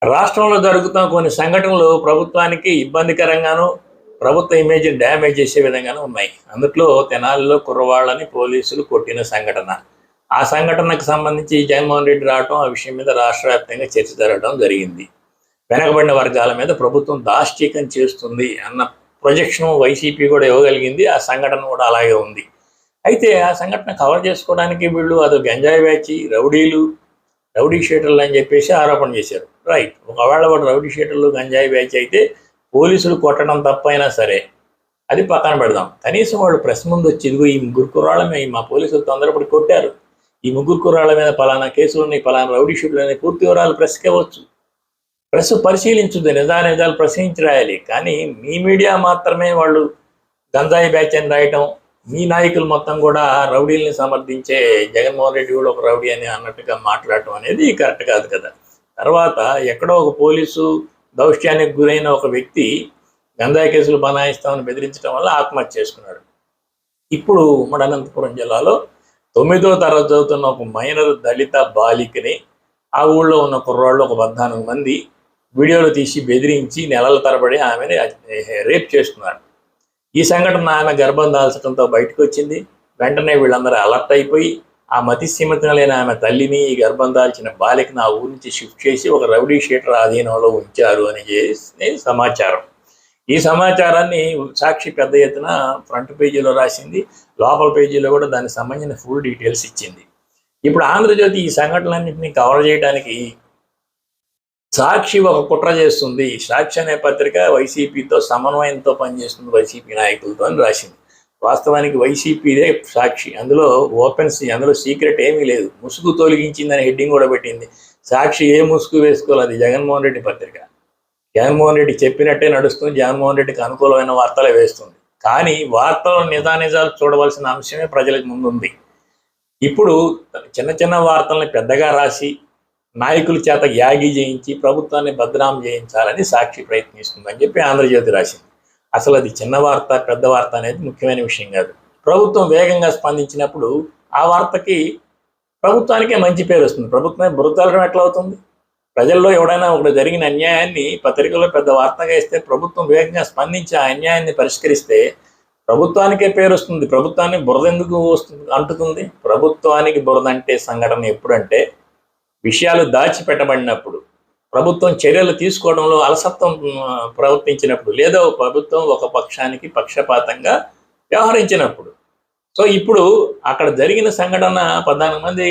రాష్ట్రంలో జరుగుతున్న కొన్ని సంఘటనలు ప్రభుత్వానికి ఇబ్బందికరంగాను, ప్రభుత్వ ఇమేజ్‌ని డ్యామేజ్ చేసే విధంగాను ఉన్నాయి. అందుట్లో తెనాలిలో కుర్రవాళ్ళని పోలీసులు కొట్టిన సంఘటన. ఆ సంఘటనకు సంబంధించి జగన్మోహన్ రెడ్డి రావటం, ఆ విషయం మీద రాష్ట్ర వ్యాప్తంగా చర్చ జరగడం జరిగింది. వెనకబడిన వర్గాల మీద ప్రభుత్వం దాష్టీకం చేస్తుంది అన్న ప్రొజెక్షన్ వైసీపీ కూడా ఇవ్వగలిగింది. ఆ సంఘటన కూడా అలాగే ఉంది. అయితే ఆ సంఘటన కవర్ చేసుకోవడానికి వీళ్ళు అదో గంజాయి బ్యాచి, రౌడీ షీటర్లు అని చెప్పేసి ఆరోపణ చేశారు. రైట్, ఒకవేళ వాడు రౌడీ షీటర్లు గంజాయి బ్యాచ్ అయితే పోలీసులు కొట్టడం తప్పైనా సరే అది పక్కన పెడదాం. కనీసం వాళ్ళు ప్రెస్ ముందు వచ్చి ఇదిగో ఈ ముగ్గురు కుర్రాళ్ళ మీద మా పోలీసులు తొందరపడి కొట్టారు, ఈ ముగ్గురు కుర్రాళ్ళ మీద పలానా కేసులు ఉన్నాయి, పలానా రౌడీ షీటర్లు అనే పూర్తి వివరాలు ప్రెస్కి ఇవ్వచ్చు. ప్రెస్ పరిశీలించుద్ది, నిజాలు ప్రశ్నించి రాయాలి. కానీ మీ మీడియా మాత్రమే వాళ్ళు గంజాయి బ్యాచ్ అని రాయటం, మీ నాయకులు మొత్తం కూడా రౌడీల్ని సమర్థించే జగన్మోహన్ రెడ్డి కూడా ఒక రౌడీ అని అన్నట్టుగా మాట్లాడటం అనేది కరెక్ట్ కాదు కదా. తర్వాత ఎక్కడో ఒక పోలీసు దౌష్ట్యానికి గురైన ఒక వ్యక్తి గంజాయి కేసులు బనాయిస్తామని బెదిరించడం వల్ల ఆత్మహత్య చేసుకున్నాడు. ఇప్పుడు ఉమ్మడి అనంతపురం జిల్లాలో 9వ తరగతి చదువుతున్న ఒక మైనర్ దళిత బాలికని ఆ ఊళ్ళో ఉన్న కుర్రాళ్ళు ఒక 14 మంది వీడియోలు తీసి బెదిరించి నెలల తరబడి ఆమెని రేప్ చేస్తున్నారు. ఈ సంఘటన ఆమె గర్భం దాల్చడంతో బయటకు వచ్చింది. వెంటనే వీళ్ళందరూ అలర్ట్ అయిపోయి ఆ మతిస్థిమితం లేని ఆమె తల్లిని, ఈ గర్భం దాల్చిన బాలికను ఆ ఊరి నుంచి షిఫ్ట్ చేసి ఒక రౌడీ షీటర్ ఆధీనంలో ఉంచారు అని సమాచారం. ఈ సమాచారాన్ని సాక్షి పెద్ద ఎత్తున ఫ్రంట్ పేజీలో రాసింది, లోపల పేజీలో కూడా దానికి సంబంధించిన ఫుల్ డీటెయిల్స్ ఇచ్చింది. ఇప్పుడు ఆంధ్రజ్యోతి ఈ సంఘటనలన్నింటినీ కవర్ చేయడానికి సాక్షి ఒక కుట్ర చేస్తుంది, సాక్షి అనే పత్రిక వైసీపీతో సమన్వయంతో పనిచేస్తుంది, వైసీపీ నాయకులతో అని రాసింది. వాస్తవానికి వైసీపీదే సాక్షి, అందులో అందులో సీక్రెట్ ఏమీ లేదు. ముసుగు తొలగించిందని హెడ్డింగ్ కూడా పెట్టింది. సాక్షి ఏ ముసుగు వేసుకోవాలి, అది జగన్మోహన్ రెడ్డి పత్రిక. జగన్మోహన్ రెడ్డి చెప్పినట్టే నడుస్తుంది, జగన్మోహన్ రెడ్డికి అనుకూలమైన వార్తలే వేస్తుంది. కానీ వార్తలో నిజాలు చూడవలసిన అంశమే ప్రజలకు ముందుంది. ఇప్పుడు చిన్న చిన్న వార్తల్ని పెద్దగా రాసి నాయకుల చేత యాగి చేయించి ప్రభుత్వాన్ని బద్నాం చేయించాలని సాక్షి ప్రయత్నిస్తుందని చెప్పి ఆంధ్రజ్యోతి రాసింది. అసలు అది చిన్న వార్త పెద్ద వార్త అనేది ముఖ్యమైన విషయం కాదు. ప్రభుత్వం వేగంగా స్పందించినప్పుడు ఆ వార్తకి ప్రభుత్వానికే మంచి పేరు వస్తుంది. ప్రభుత్వమే బురదలడం ఎట్లా అవుతుంది? ప్రజల్లో ఎవడైనా ఒకటి జరిగిన అన్యాయాన్ని పత్రికల్లో పెద్ద వార్తగా ఇస్తే ప్రభుత్వం వేగంగా స్పందించి ఆ అన్యాయాన్ని పరిష్కరిస్తే ప్రభుత్వానికే పేరు వస్తుంది. ప్రభుత్వానికి బురద ఎందుకు అంటుతుంది? ప్రభుత్వానికి బురద అంటే సంఘటన ఎప్పుడంటే విషయాలు దాచిపెట్టబడినప్పుడు, ప్రభుత్వం చర్యలు తీసుకోవడంలో అలసత్వం ప్రవర్తించినప్పుడు, లేదా ప్రభుత్వం ఒక పక్షానికి పక్షపాతంగా వ్యవహరించినప్పుడు. సో ఇప్పుడు అక్కడ జరిగిన సంఘటన 14 మంది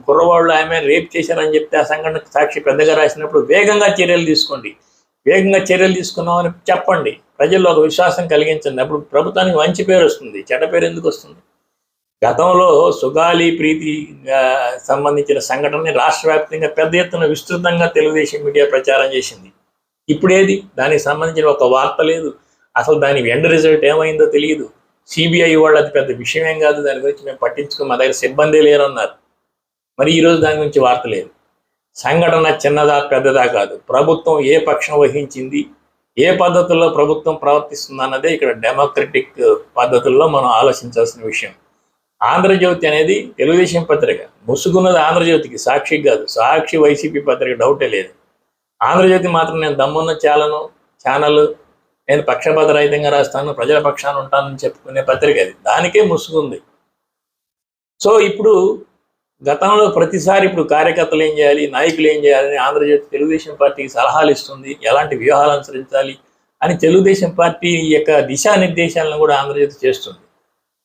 కుర్రవాళ్ళు ఆమె రేప్ చేశారని చెప్తే ఆ సంఘటన సాక్షి పెద్దగా రాసినప్పుడు వేగంగా చర్యలు తీసుకోండి, వేగంగా చర్యలు తీసుకున్నామని చెప్పండి, ప్రజల్లో ఒక విశ్వాసం కలిగించండి. అప్పుడు ప్రభుత్వానికి మంచి పేరు వస్తుంది, చెడ్డ పేరు ఎందుకు వస్తుంది? గతంలో సుగాలి ప్రీతి సంబంధించిన సంఘటనని రాష్ట్ర వ్యాప్తంగా పెద్ద ఎత్తున విస్తృతంగా తెలుగుదేశం మీడియా ప్రచారం చేసింది. ఇప్పుడేది దానికి సంబంధించిన ఒక వార్త లేదు, అసలు దాని ఎండ్ రిజల్ట్ ఏమైందో తెలియదు. సిబిఐ వాళ్ళు అది పెద్ద విషయం ఏం కాదు, దాని గురించి మేము పట్టించుకో, మా దగ్గర సిబ్బంది లేరన్నారు. మరి ఈరోజు దాని గురించి వార్త లేదు. సంఘటన చిన్నదా పెద్దదా కాదు, ప్రభుత్వం ఏ పక్షం వహించింది, ఏ పద్ధతుల్లో ప్రభుత్వం ప్రవర్తిస్తుంది అన్నదే ఇక్కడ డెమోక్రటిక్ పద్ధతుల్లో మనం ఆలోచించాల్సిన విషయం. ఆంధ్రజ్యోతి అనేది తెలుగుదేశం పత్రిక, ముసుగున్నది ఆంధ్రజ్యోతికి, సాక్షికి కాదు. సాక్షి వైసీపీ పత్రిక, డౌటే లేదు. ఆంధ్రజ్యోతి మాత్రం నేను దమ్మున్న ఛానల్, నేను పక్షపాత రహితంగా రాస్తాను, ప్రజల పక్షాన ఉంటానని చెప్పుకునే పత్రిక అది, దానికే ముసుగుంది. సో ఇప్పుడు గతంలో ప్రతిసారి ఇప్పుడు కార్యకర్తలు ఏం చేయాలి, నాయకులు ఏం చేయాలని ఆంధ్రజ్యోతి తెలుగుదేశం పార్టీకి సలహాలు ఇస్తుంది, ఎలాంటి వ్యూహాలు అనుసరించాలి అని తెలుగుదేశం పార్టీ యొక్క దిశానిర్దేశాలను కూడా ఆంధ్రజ్యోతి చేస్తుంది.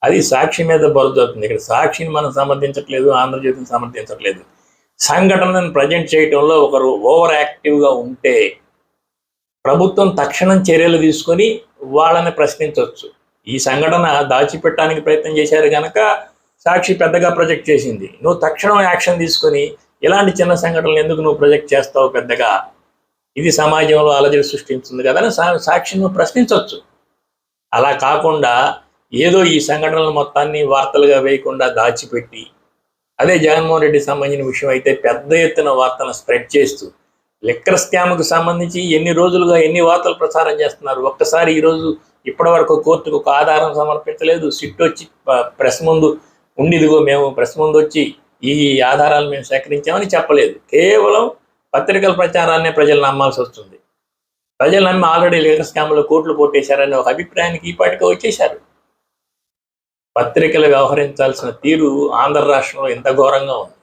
అది సాక్షి మీద బరుదవుతుంది. ఇక్కడ సాక్షిని మనం సమర్థించట్లేదు, ఆంధ్రజ్యోతిని సమర్థించట్లేదు. సంఘటనను ప్రజెంట్ చేయడంలో ఒకరు ఓవర్ యాక్టివ్గా ఉంటే ప్రభుత్వం తక్షణం చర్యలు తీసుకొని వాళ్ళని ప్రశ్నించవచ్చు. ఈ సంఘటన దాచిపెట్టడానికి ప్రయత్నం చేశారు కనుక సాక్షి పెద్దగా ప్రొజెక్ట్ చేసింది. నువ్వు తక్షణం యాక్షన్ తీసుకొని ఇలాంటి చిన్న సంఘటనలు ఎందుకు నువ్వు ప్రొజెక్ట్ చేస్తావు పెద్దగా, ఇది సమాజంలో అలజడి సృష్టించింది కదా అని సాక్షిని నువ్వు ప్రశ్నించవచ్చు. అలా కాకుండా ఏదో ఈ సంఘటనల మొత్తాన్ని వార్తలుగా వేయకుండా దాచిపెట్టి, అదే జగన్మోహన్ రెడ్డికి సంబంధించిన విషయం అయితే పెద్ద ఎత్తున వార్తలను స్ప్రెడ్ చేస్తూ లిక్కర్ స్కామ్కు సంబంధించి ఎన్ని రోజులుగా ఎన్ని వార్తలు ప్రసారం చేస్తున్నారు. ఒక్కసారి ఈరోజు ఇప్పటి వరకు కోర్టుకు ఒక ఆధారం సమర్పించలేదు. సిట్ వచ్చి ప్రెస్ ముందు ఉండిదిగో మేము ప్రెస్ ముందు వచ్చి ఈ ఆధారాలు మేము సేకరించామని చెప్పలేదు. కేవలం పత్రికల ప్రచారాన్ని ప్రజలు నమ్మాల్సి వస్తుంది. ప్రజలు నమ్మి ఆల్రెడీ లిక్కర్ స్కామ్లో కోట్లు కొట్టేశారనే ఒక అభిప్రాయానికి ఈ పాటికి వచ్చేశారు. పత్రికలు వ్యవహరించాల్సిన తీరు ఆంధ్ర రాష్ట్రంలో ఎంత ఘోరంగా ఉంది.